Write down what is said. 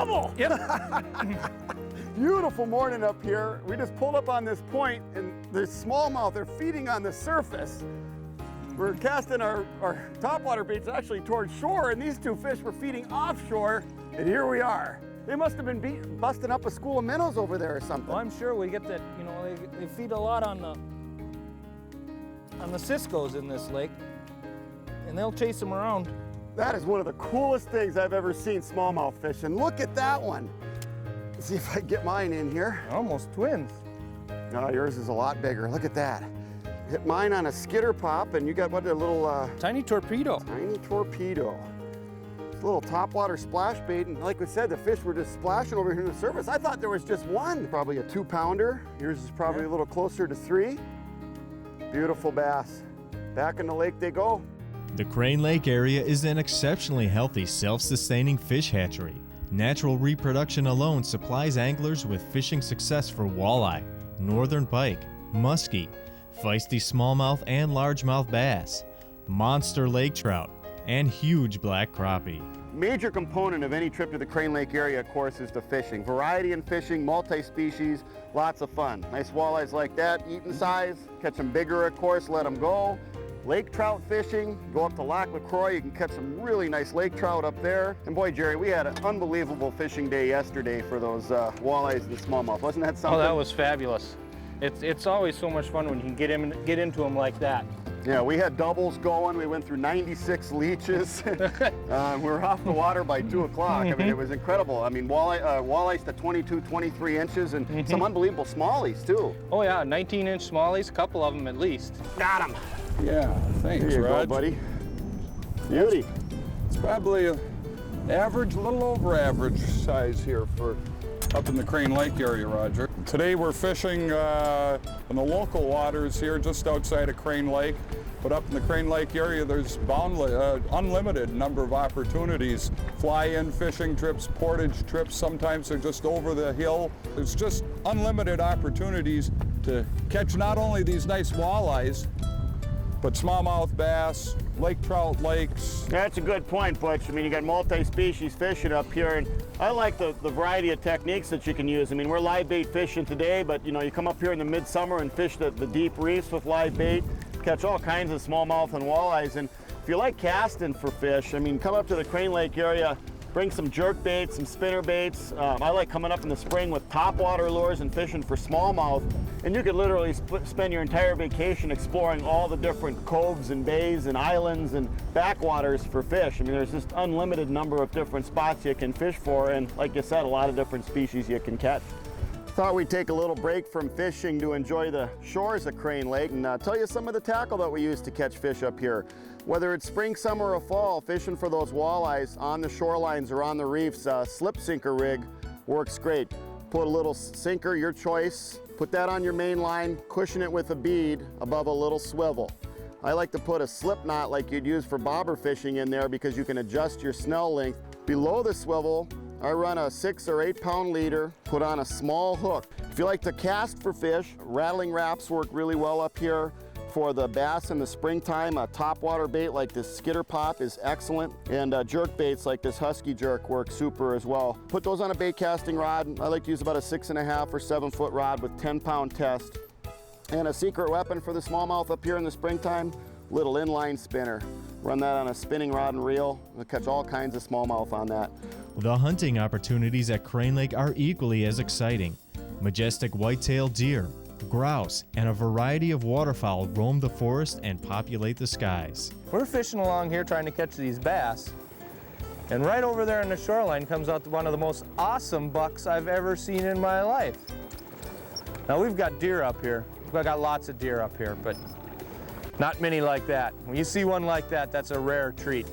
double. Yep. Beautiful morning up here. We just pulled up on this point and the smallmouth are feeding on the surface. We're casting our topwater baits actually towards shore, and these two fish were feeding offshore, and here we are. They must have been busting up a school of minnows over there or something. Well, I'm sure we get that, you know, they feed a lot on the ciscos in this lake, and they'll chase them around. That is one of the coolest things I've ever seen smallmouth fishing. Look at that one. Let's see if I can get mine in here. Almost twins. No, yours is a lot bigger. Look at that. Hit mine on a skitter pop, and you got what, a little Tiny torpedo. tiny torpedo. It's a little topwater splash bait, and like we said, the fish were just splashing over here to the surface. I thought there was just one. Probably a 2-pounder. Yours is probably a little closer to 3. Beautiful bass. Back in the lake they go. The Crane Lake area is an exceptionally healthy, self-sustaining fish hatchery. Natural reproduction alone supplies anglers with fishing success for walleye, northern pike, muskie, feisty smallmouth and largemouth bass, monster lake trout, and huge black crappie. Major component of any trip to the Crane Lake area, of course, is the fishing. Variety in fishing, multi-species, lots of fun. Nice walleyes like that, eating size, catch them bigger, of course, let them go. Lake trout fishing, go up to Lac LaCroix, you can catch some really nice lake trout up there. And boy, Jerry, we had an unbelievable fishing day yesterday for those walleyes and smallmouth. Wasn't that something? Oh, that was fabulous. It's always so much fun when you can get into them like that. Yeah, we had doubles going. We went through 96 leeches. We were off the water by 2 o'clock. I mean, it was incredible. I mean, walleyes to 22, 23 inches, and some unbelievable smallies, too. Oh, yeah, 19-inch smallies, a couple of them at least. Got them. Yeah, thanks, There you Raj. go, buddy. Beauty. It's probably an average, a little over average size here for up in the Crane Lake area, Roger. Today we're fishing in the local waters here just outside of Crane Lake. But up in the Crane Lake area, there's unlimited number of opportunities. Fly-in fishing trips, portage trips, sometimes they're just over the hill. There's just unlimited opportunities to catch not only these nice walleyes, but smallmouth bass, lake trout lakes. That's a good point, Butch. I mean, you got multi-species fishing up here, and I like the variety of techniques that you can use. I mean, we're live bait fishing today, but you know, you come up here in the midsummer and fish the deep reefs with live bait, catch all kinds of smallmouth and walleyes. And if you like casting for fish, I mean, come up to the Crane Lake area, bring some jerk baits, some spinner baits. I like coming up in the spring with topwater lures and fishing for smallmouth. And you could literally spend your entire vacation exploring all the different coves and bays and islands and backwaters for fish. I mean, there's just unlimited number of different spots you can fish for, and like you said, a lot of different species you can catch. Thought we'd take a little break from fishing to enjoy the shores of Crane Lake and tell you some of the tackle that we use to catch fish up here. Whether it's spring, summer, or fall, fishing for those walleyes on the shorelines or on the reefs, slip sinker rig works great. Put a little sinker, your choice, put that on your main line, cushion it with a bead above a little swivel. I like to put a slip knot like you'd use for bobber fishing in there because you can adjust your snell length. Below the swivel, I run a 6 or 8 pound leader, put on a small hook. If you like to cast for fish, rattling wraps work really well up here. For the bass in the springtime, a topwater bait like this skitter pop is excellent, and jerk baits like this husky jerk work super as well. Put those on a bait casting rod. I like to use about a 6.5 or 7 foot rod with 10-pound test. And a secret weapon for the smallmouth up here in the springtime, little inline spinner. Run that on a spinning rod and reel. We'll catch all kinds of smallmouth on that. The hunting opportunities at Crane Lake are equally as exciting. Majestic white-tailed deer, grouse, and a variety of waterfowl roam the forest and populate the skies. We're fishing along here trying to catch these bass, and right over there on the shoreline comes out one of the most awesome bucks I've ever seen in my life. Now we've got deer up here. We've got lots of deer up here, but not many like that. When you see one like that, that's a rare treat.